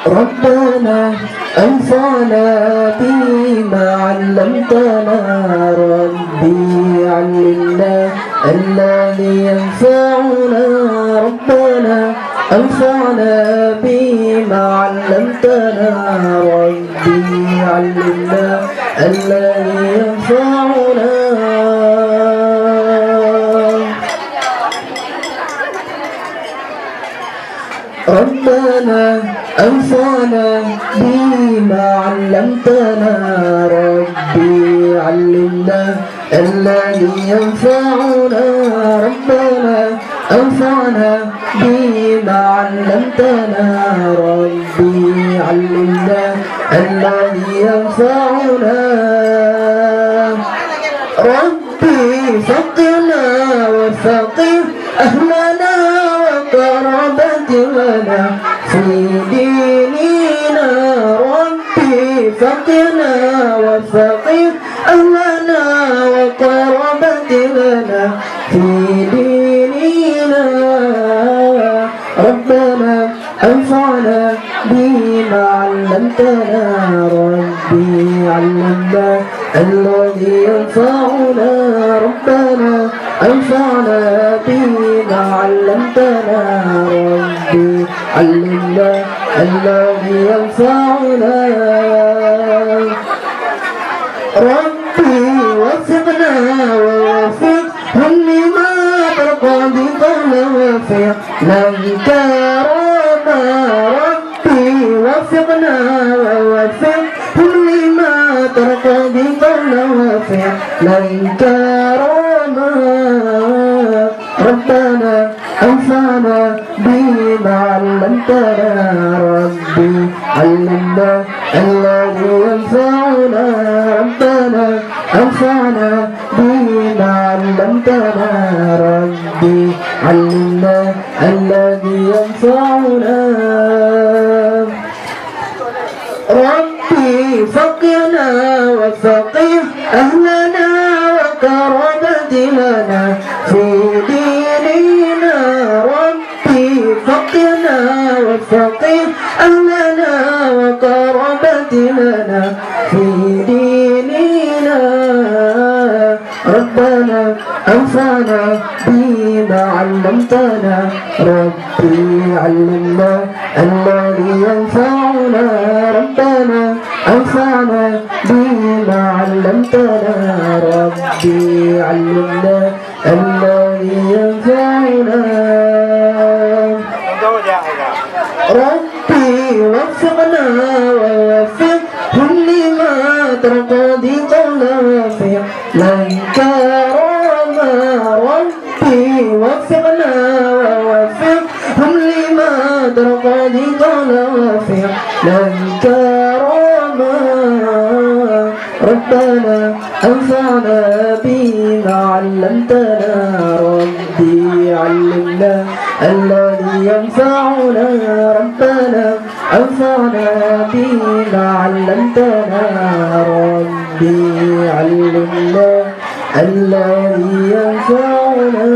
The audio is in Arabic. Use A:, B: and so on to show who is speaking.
A: ربنا انفعنا بما علمتنا ربي علمنا الذي ينفعنا ربنا انفعنا بما علمتنا ربي علمنا الذي ينفعنا ربنا انفعنا بما علمتنا ربي علمنا الذي ينفعنا ربنا انفعنا بما علمتنا ربي علمنا الذي ينفعنا ربي فقنا وفقه أهلنا وقرابتنا في ديننا ربي فقنا وفقه أهلنا وقرابتنا في ديننا ربنا انفعنا بما علمتنا ربي علمنا الذي ينفعنا ربنا انفعنا بما علمتنا ربي علمنا الذي ينفعنا ربي وفقنا ووفقهم لما ترضى بقول وفق لن كرما ربي وفقنا ووفقهم لما ترضى بقول وفق لن كرما ربنا انفعنا بما علمتنا ربي علمنا الذي ينفعنا ربنا انفعنا بما علمتنا ربي علمنا الذي ينفعنا ربي فقنا وفقه أهلنا وقرابتنا في ديننا ربي فقنا وفقه أهلنا وقرابتنا في ديننا ربنا انفعنا بما علمتنا ربي علمنا الذي ينفعنا ربنا انفعنا بما علمتنا ربي علمنا الذي ينفعنا ربي وفقنا ووفقهم لما ترضى قول وفق لن كرما ربي وفقنا ووفقهم لما ترضى قول وفق لن كرما ربنا انفعنا بما علمتنا ربي علمنا الذي ينفعنا ربنا انفعنا بما علمتنا ربي علمنا الذي ينفعنا